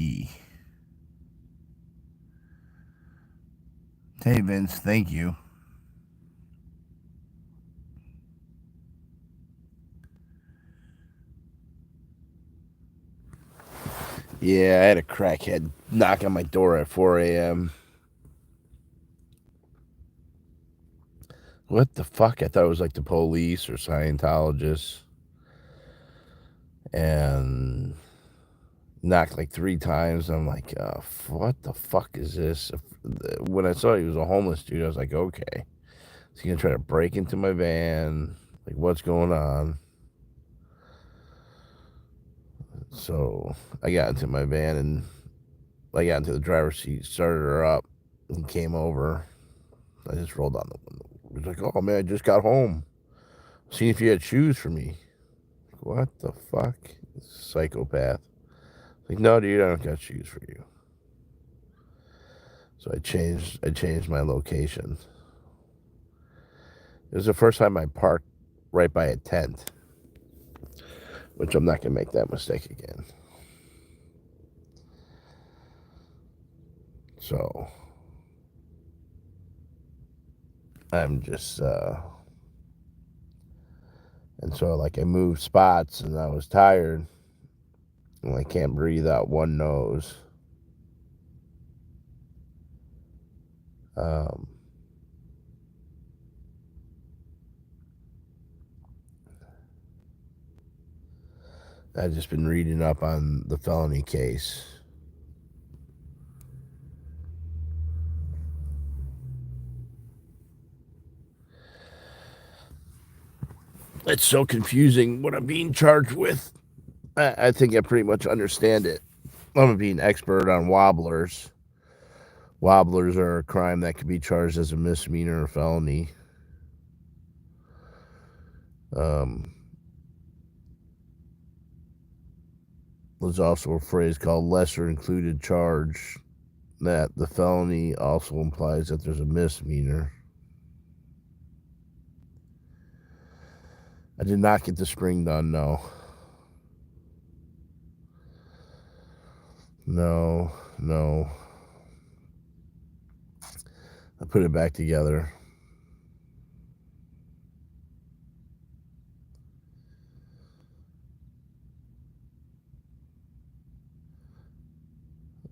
key. Hey, Vince, thank you. Yeah, I had a crackhead knock on my door at 4 a.m. What the fuck? I thought it was like the police or Scientologists. And knocked like 3 times. I'm like, what the fuck is this? When I saw he was a homeless dude, I was like, okay. Is he going to try to break into my van? Like, what's going on? So I got into my van and I got into the driver's seat, started her up, and came over. I just rolled down the window. He was like, oh man, I just got home. See if you had shoes for me. Like, what the fuck? Psychopath. Like, no, dude, I don't got shoes for you. So I changed my location. It was the first time I parked right by a tent, which I'm not going to make that mistake again. So I'm just, and so like I moved spots and I was tired and I can't breathe out one nose. I've just been reading up on the felony case. It's so confusing what I'm being charged with. I think I pretty much understand it. I'm being expert on wobblers. Wobblers are a crime that can be charged as a misdemeanor or felony. There's also a phrase called lesser included charge, that the felony also implies that there's a misdemeanor. I did not get the spring done, no. No. I put it back together.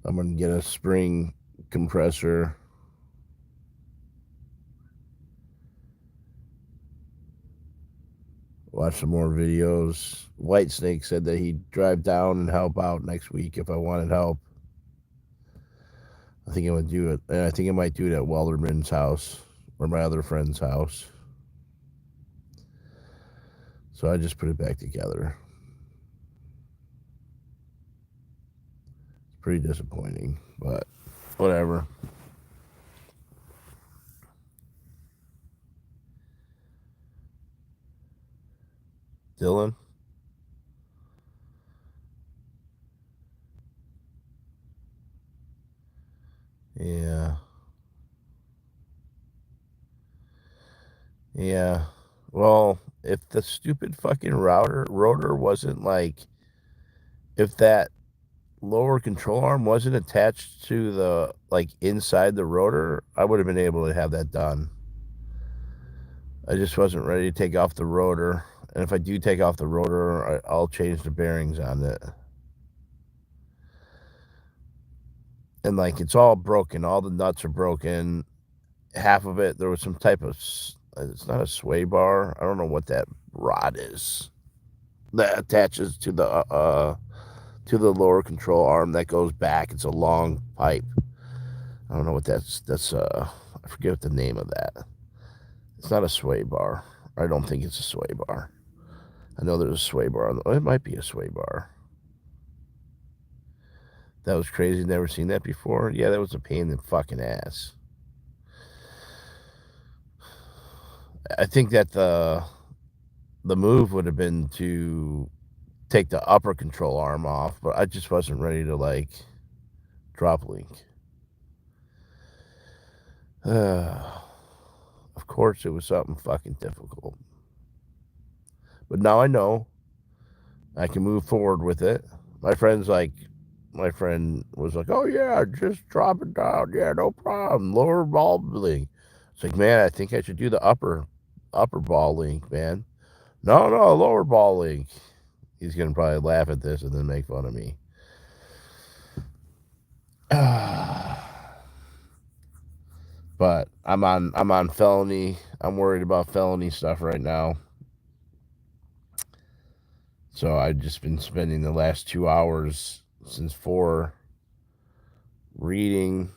I'm going to get a spring compressor. Watch some more videos. Whitesnake said that he'd drive down and help out next week if I wanted help. I think I would do it. And I think I might do it at Welderman's house or my other friend's house. So I just put it back together. It's pretty disappointing, but whatever. Dylan? Yeah. Well, if the stupid fucking rotor wasn't like, if that lower control arm wasn't attached to the, like, inside the rotor, I would have been able to have that done. I just wasn't ready to take off the rotor. And if I do take off the rotor, I'll change the bearings on it. And, like, it's all broken. All the nuts are broken. Half of it, there was some type of, it's not a sway bar. I don't know what that rod is that attaches to the lower control arm that goes back. It's a long pipe. I don't know what that's I forget what the name of that. It's not a sway bar. I don't think it's a sway bar. I know there's a sway bar. It might be a sway bar. That was crazy. Never seen that before. Yeah, that was a pain in the fucking ass. I think that the move would have been to take the upper control arm off, but I just wasn't ready to, like, drop link. Of course, it was something fucking difficult. But now I know I can move forward with it. My friend's like, my friend was like, "Oh yeah, just drop it down. Yeah, no problem. Lower ball link." It's like, man, I think I should do the upper ball link, man. No, no, lower ball link. He's gonna probably laugh at this and then make fun of me. But I'm on felony. I'm worried about felony stuff right now. So I've just been spending the last 2 hours since 4 reading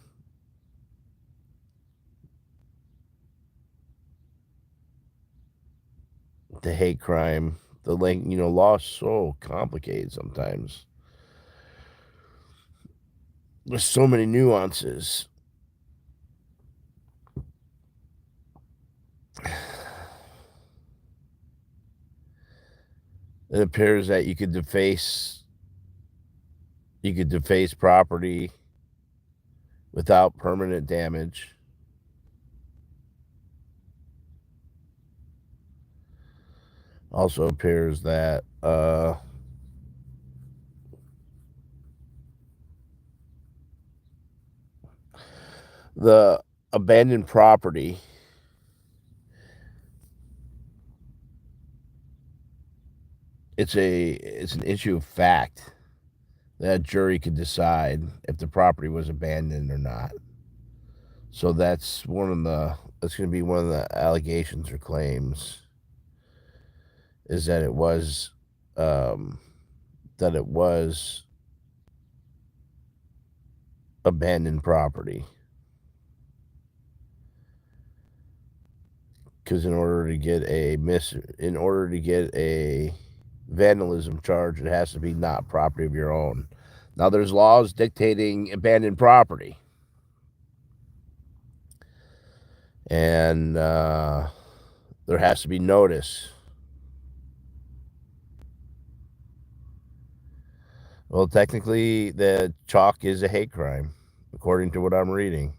the hate crime. The law is so complicated sometimes. There's so many nuances. It appears that you could deface property without permanent damage. Also appears that the abandoned property it's an issue of fact that a jury could decide if the property was abandoned or not. So that's going to be one of the allegations or claims is that it was um, abandoned property. Because in order to get a vandalism charge, it has to be not property of your own. Now there's laws dictating abandoned property, and there has to be notice. Well, technically, the chalk is a hate crime, according to what I'm reading.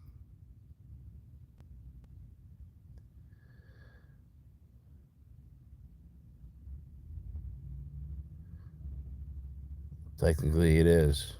Technically, it is.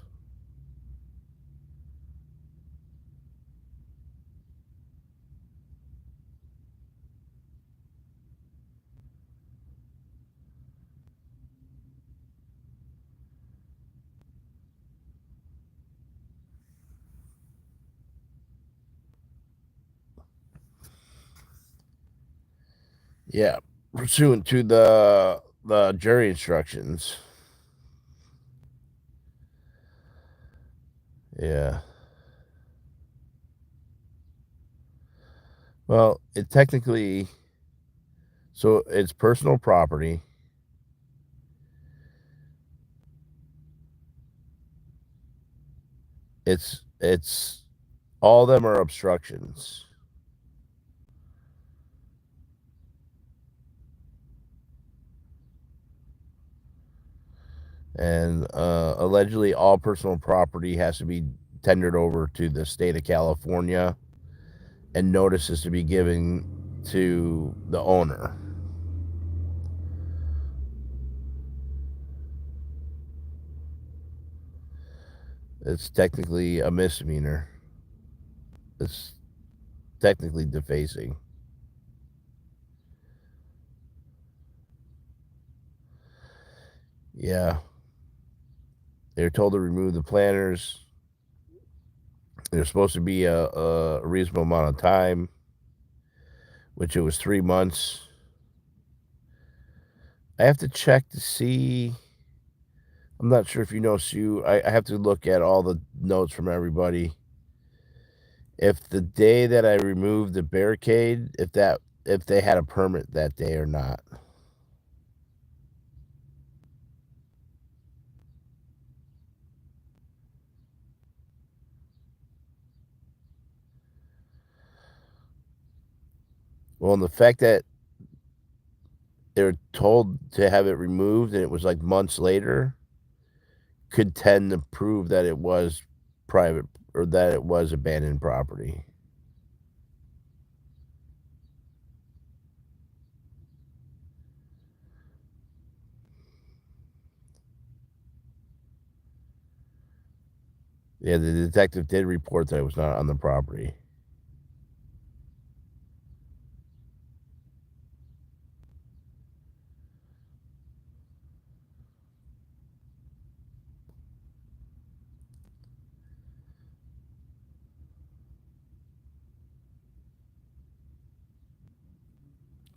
Yeah, pursuant to the jury instructions. Yeah. Well, it technically, so it's personal property. It's all of them are obstructions. And allegedly, all personal property has to be tendered over to the state of California, and notices to be given to the owner. It's technically a misdemeanor. It's technically defacing. Yeah. They're told to remove the planters. There's supposed to be a reasonable amount of time, which it was 3 months. I have to check to see. I'm not sure if you know, Sue. I have to look at all the notes from everybody. If the day that I removed the barricade, if they had a permit that day or not. Well, and the fact that they were told to have it removed and it was like months later could tend to prove that it was private or that it was abandoned property. Yeah, the detective did report that it was not on the property.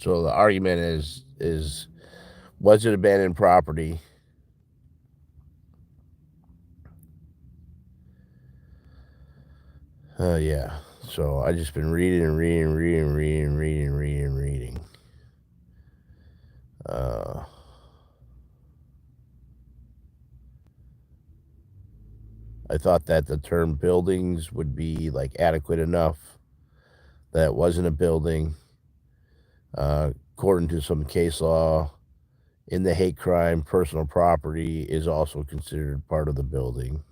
So the argument is was it abandoned property? Yeah. So I just been reading and reading. I thought that the term buildings would be like adequate enough that it wasn't a building. According to some case law, in the hate crime, personal property is also considered part of the building.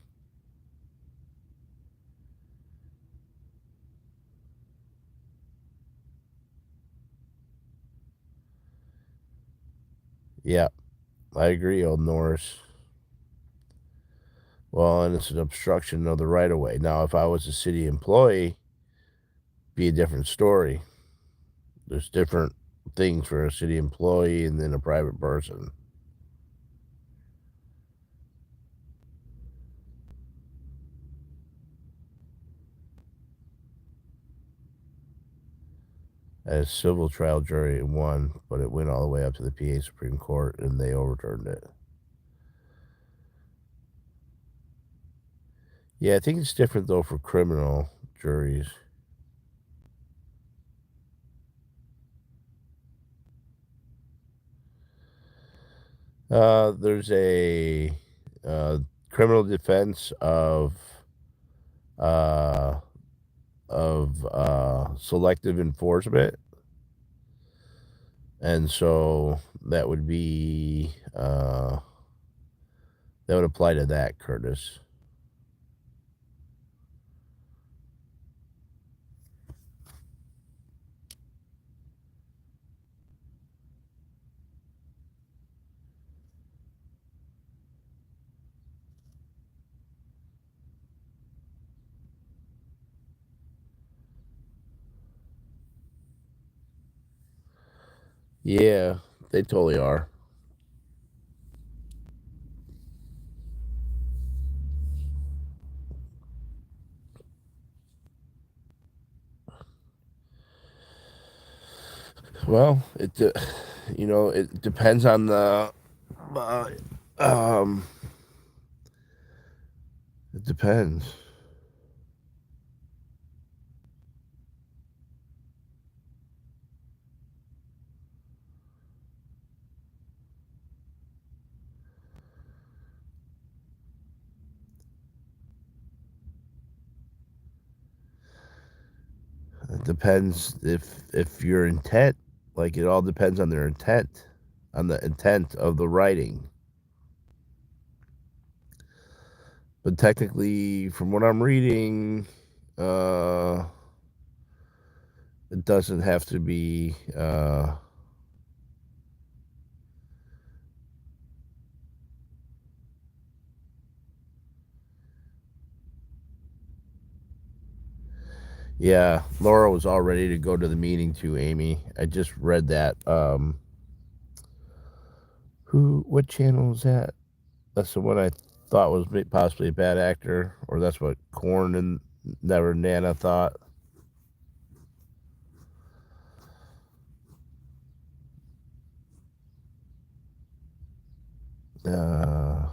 Yeah, I agree, old Norris. Well, and it's an obstruction of the right of way. Now, if I was a city employee, be a different story. There's different things for a city employee and then a private person. As civil trial jury won, but it went all the way up to the PA Supreme Court and they overturned it. Yeah, I think it's different though for criminal juries. There's a uh, criminal defense uh, of selective enforcement, and so that would be that would apply to that, Curtis. Yeah, they totally are. Well, it depends on the uh, um it depends. It depends if your intent, like it all depends on their intent, on the intent of the writing. But technically, from what I'm reading, uh, it doesn't have to be. Yeah, Laura was all ready to go to the meeting too. Amy, I just read that. What channel is that? That's the one I thought was possibly a bad actor, or that's what Corn and Never Nana thought. Uh,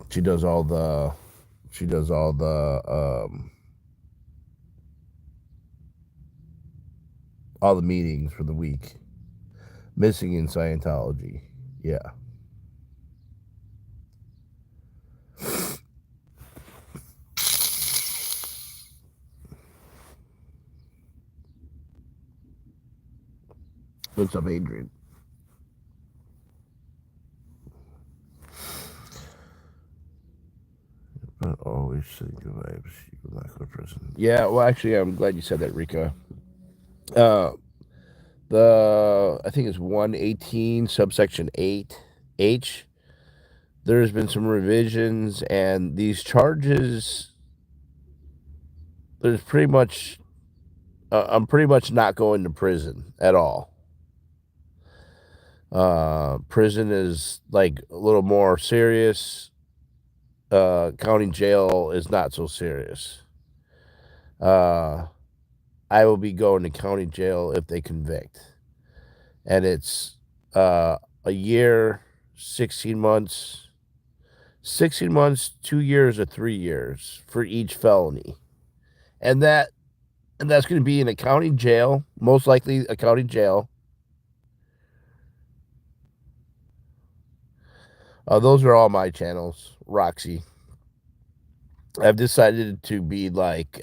she does all the she does all the meetings for the week. Missing in Scientology. Yeah. What's up, Adrian? But always think of vibes. You will not go to prison. Yeah, well, actually, I'm glad you said that, Rika. Uh, I think it's 118 subsection 8H. There's been some revisions, and these charges, there's pretty much, I'm pretty much not going to prison at all. Prison is like a little more serious. County jail is not so serious. I will be going to county jail if they convict. And it's a year, 16 months, 16 months, 2 years, or 3 years for each felony. And that's going to be in a county jail, most likely a county jail. Those are all my channels, Roxy. I've decided to be like,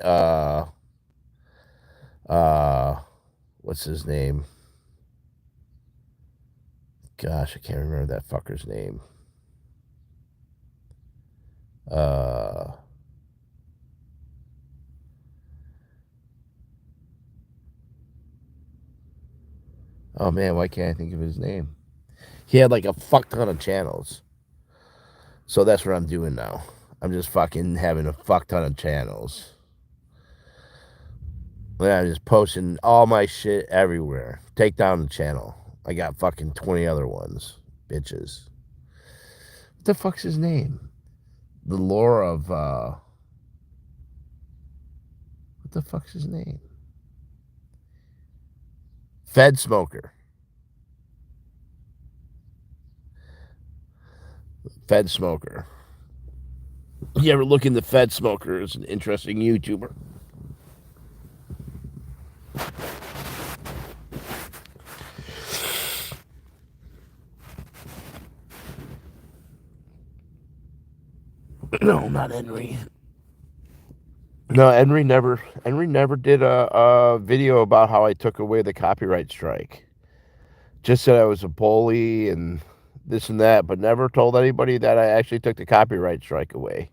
what's his name? Gosh, I can't remember that fucker's name. Oh man, why can't I think of his name? He had like a fuck ton of channels. So that's what I'm doing now. I'm just fucking having a fuck ton of channels. And I'm just posting all my shit everywhere. Take down the channel. I got fucking 20 other ones. Bitches. What the fuck's his name? The lore of, what the fuck's his name? Fed Smoker. Fed Smoker. You ever look into Fed Smoker? It's an interesting YouTuber. No, not Henry. No, Henry never did a video about how I took away the copyright strike. Just said I was a bully and this and that, but never told anybody that I actually took the copyright strike away.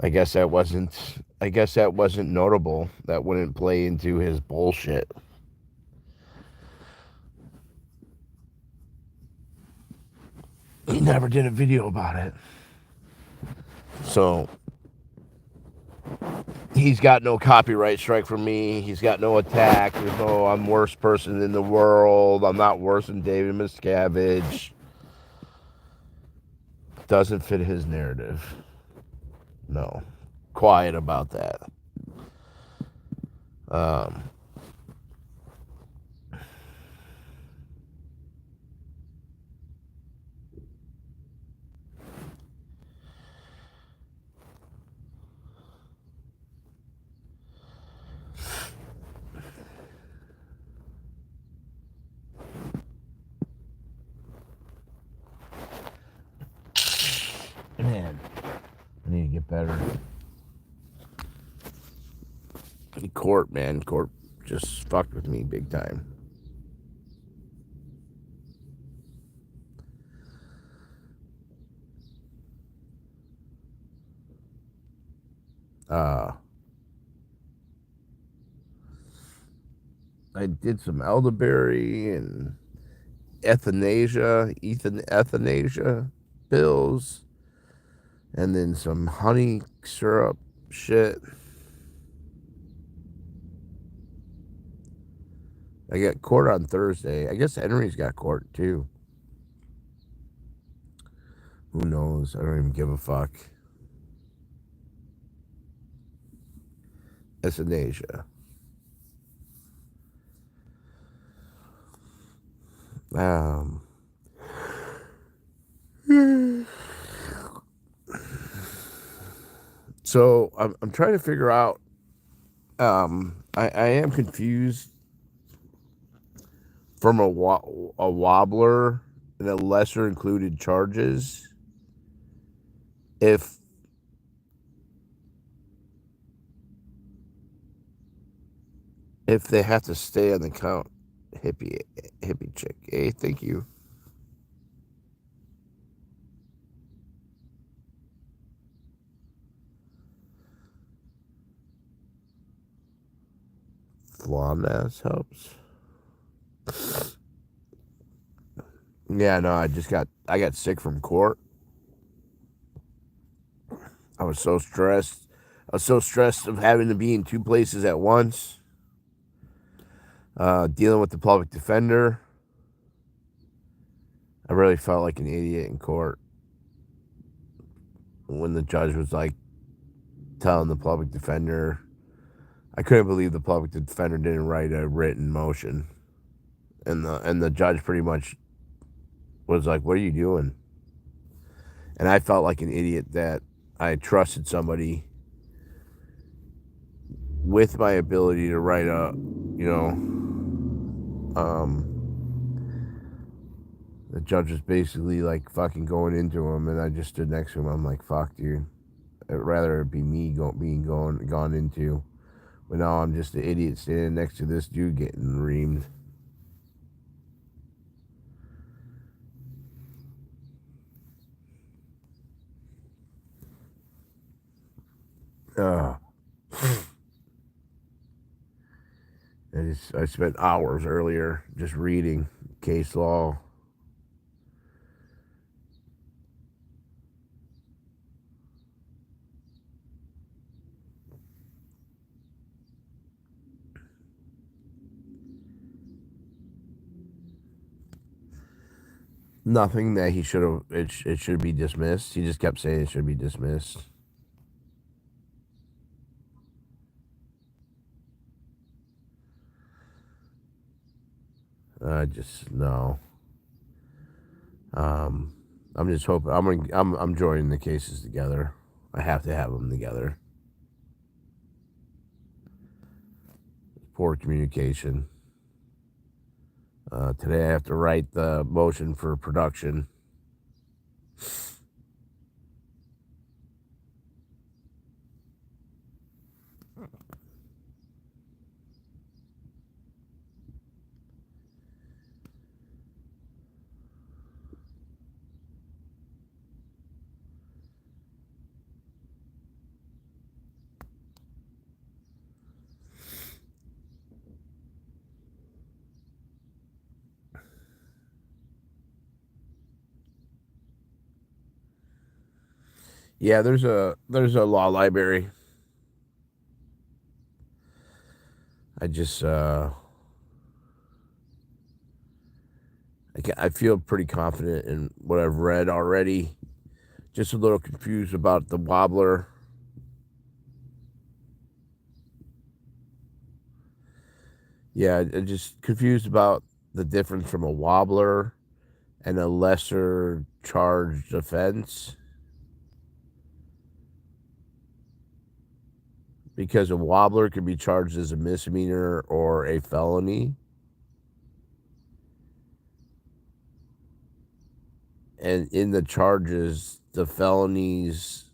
I guess that wasn't notable. That wouldn't play into his bullshit. He never did a video about it. So he's got no copyright strike from me. He's got no attack. There's no I'm worst person in the world. I'm not worse than David Miscavige. Doesn't fit his narrative. No. Quiet about that. Man, I need to get better. Court, man. Court just fucked with me big time. I did some elderberry and ethanasia pills, and then some honey syrup shit. I got court on Thursday. I guess Henry's got court too. Who knows? I don't even give a fuck. Ethanasia. So I'm trying to figure out. I am confused from a wobbler and a lesser included charges. If they have to stay on the count. Hippie chick. Hey, thank you. Flawness helps. Yeah, no, I got sick from court. I was so stressed. I was so stressed of having to be in two places at once, dealing with the public defender. I really felt like an idiot in court when the judge was like telling the public defender. I couldn't believe the public defender didn't write a written motion, and the judge pretty much was like, "What are you doing?" And I felt like an idiot that I trusted somebody with my ability to write a, the judge was basically like fucking going into him, and I just stood next to him. I'm like, "Fuck, dude. I'd rather it be me being gone into." But now I'm just an idiot standing next to this dude getting reamed. Uh, I spent hours earlier just reading case law. Nothing that he should have. It should be dismissed. He just kept saying it should be dismissed. I just no. I'm just hoping. I'm joining the cases together. I have to have them together. Poor communication. Today I have to write the motion for production. Yeah, there's a law library. I just I feel pretty confident in what I've read already. Just a little confused about the wobbler. Yeah, just confused about the difference from a wobbler and a lesser charged offense. Because a wobbler could be charged as a misdemeanor or a felony. And in the charges, the felonies,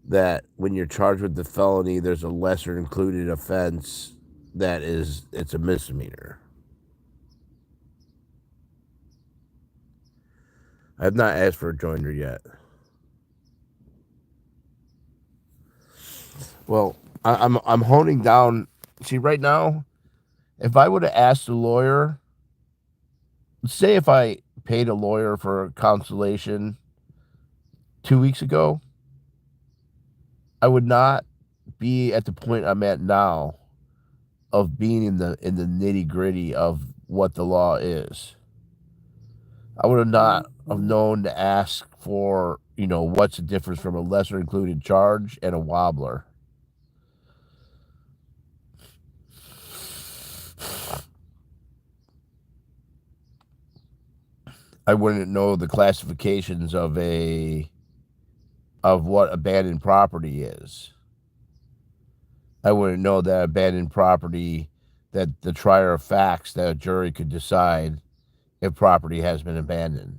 that when you're charged with the felony, there's a lesser included offense it's a misdemeanor. I have not asked for a joinder yet. Well, I'm honing down. See, right now, if I would have asked the lawyer, say if I paid a lawyer for a consultation 2 weeks ago, I would not be at the point I'm at now of being in the nitty gritty of what the law is. I would have not have known to ask for, what's the difference from a lesser included charge and a wobbler. I wouldn't know the classifications of what abandoned property is. I wouldn't know that abandoned property, that the trier of facts that a jury could decide if property has been abandoned.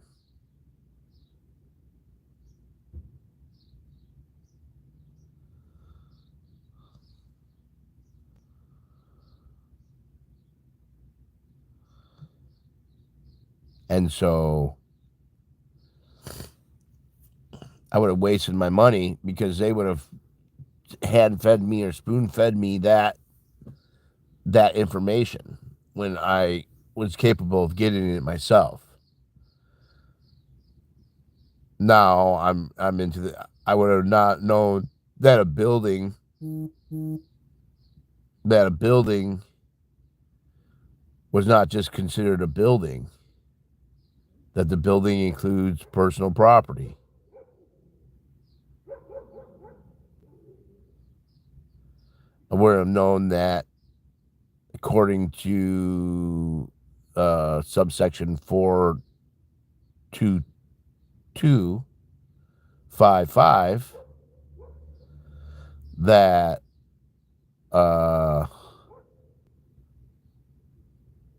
And so I would have wasted my money because they would have hand fed me or spoon fed me that information when I was capable of getting it myself. Now I'm into the. I would have not known that a building was not just considered a building. That the building includes personal property. I would have known that according to subsection 42255 that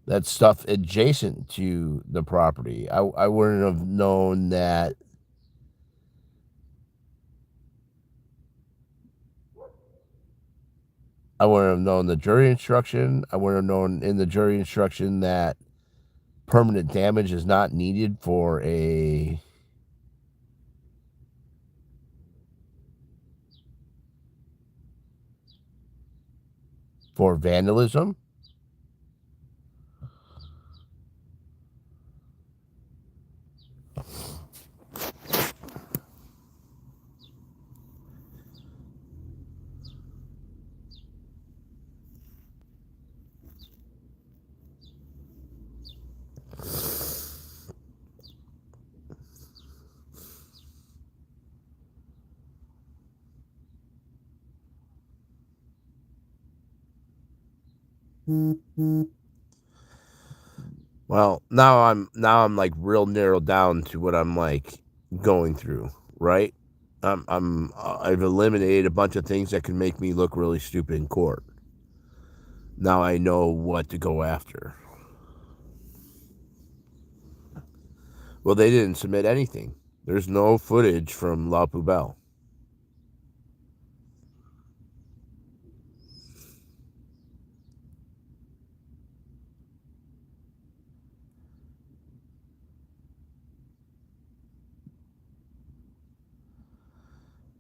that stuff adjacent to the property. I wouldn't have known that I wouldn't have known the jury instruction. I wouldn't have known in the jury instruction that permanent damage is not needed for vandalism. Well, now I'm like real narrowed down to what I'm like going through, right? I've eliminated a bunch of things that can make me look really stupid in court. Now I know what to go after. Well, they didn't submit anything. There's no footage from La Poubelle.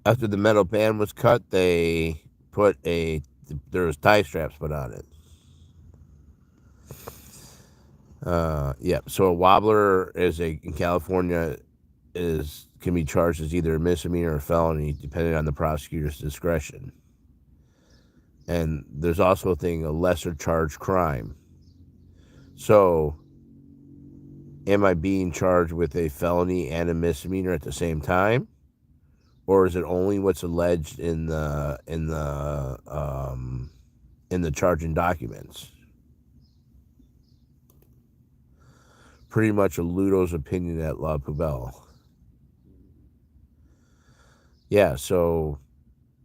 After the metal band was cut, they put there was tie straps put on it. Yeah. So a wobbler in California can be charged as either a misdemeanor or a felony, depending on the prosecutor's discretion. And there's also a lesser charged crime. So, am I being charged with a felony and a misdemeanor at the same time, or is it only what's alleged in the charging documents? Pretty much a Ludo's opinion at La Poubelle. Yeah, so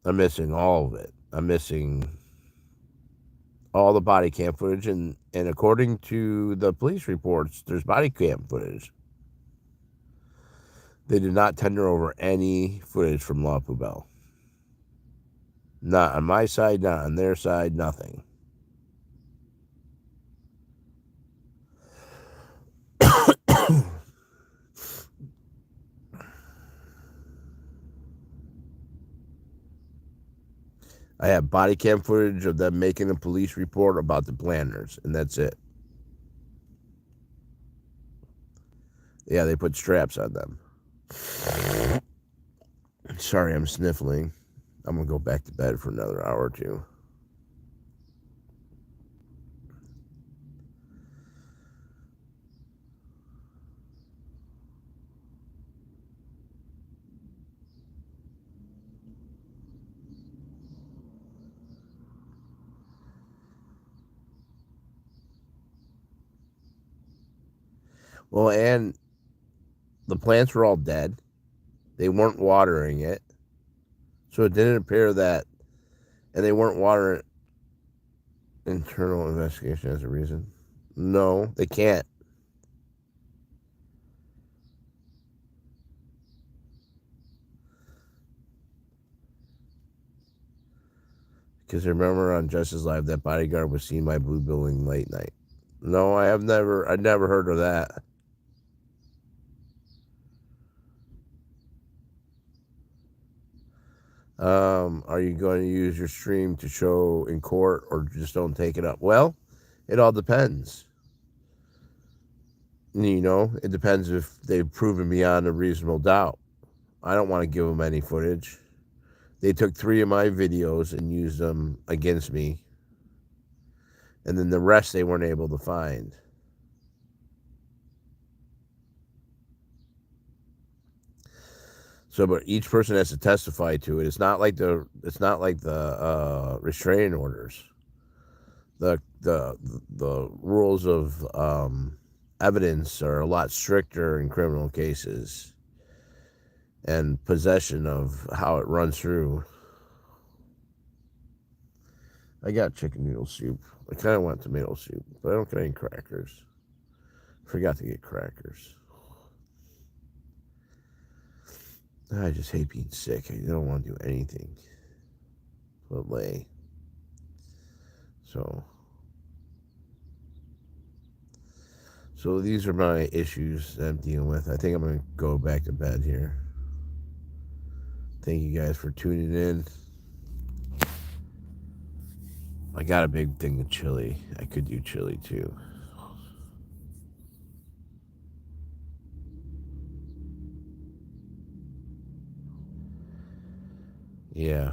I'm missing all of it. I'm missing all the body cam footage, and according to the police reports, there's body cam footage. They did not tender over any footage from La Poubelle. Not on my side, not on their side, nothing. I have body cam footage of them making a police report about the planners, and that's it. Yeah, they put straps on them. Sorry, I'm sniffling. I'm going to go back to bed for another hour or two. Well, and the plants were all dead. They weren't watering it. So it didn't appear that, and they weren't watering it. Internal investigation as a reason. No, they can't. Because remember on Justice Live, that bodyguard was seen by Blue Building late night. No, I never heard of that. Are you going to use your stream to show in court, or just don't take it up? Well, it all depends. It depends if they've proven beyond a reasonable doubt. I don't want to give them any footage. They took 3 of my videos and used them against me, and then the rest they weren't able to find. So, but each person has to testify to it. It's not like the restraining orders. The rules of evidence are a lot stricter in criminal cases, and possession of how it runs through. I got chicken noodle soup. I kind of want tomato soup, but I don't get any crackers. Forgot to get crackers. I just hate being sick. I don't want to do anything but lay. So these are my issues that I'm dealing with. I think I'm going to go back to bed here. Thank you guys for tuning in. I got a big thing of chili. I could do chili too. Yeah.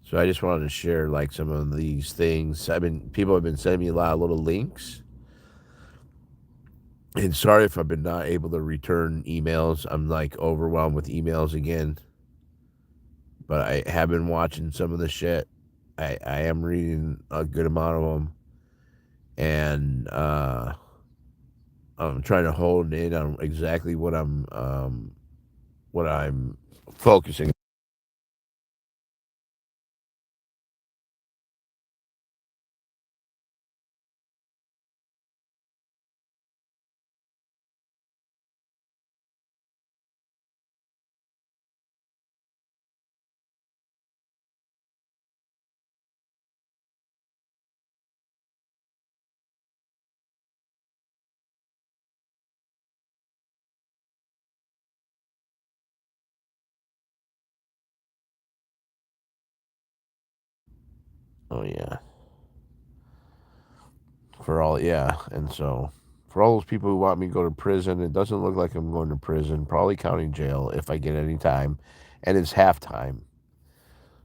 So I just wanted to share like some of these things. People have been sending me a lot of little links. And sorry if I've been not able to return emails. I'm like overwhelmed with emails again. But I have been watching some of the shit. I am reading a good amount of them. And I'm trying to hold in on exactly what I'm focusing. Oh yeah. And so for all those people who want me to go to prison, it doesn't look like I'm going to prison. Probably county jail if I get any time, and it's halftime.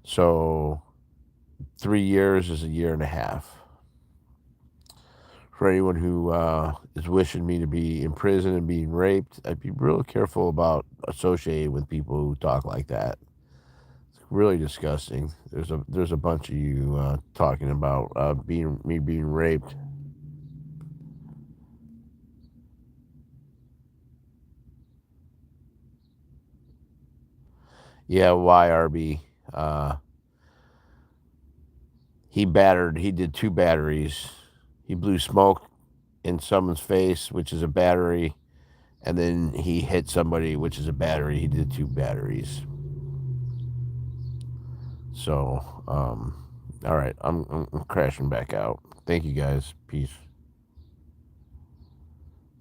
So 3 years is a year and a half. For anyone who is wishing me to be in prison and being raped, I'd be real careful about associating with people who talk like that. It's really disgusting. There's a bunch of you talking about being raped. Yeah, YRB. He did 2 batteries. He blew smoke in someone's face, which is a battery, and then he hit somebody, which is a battery. He did 2 batteries. So, all right, I'm crashing back out. Thank you guys. Peace.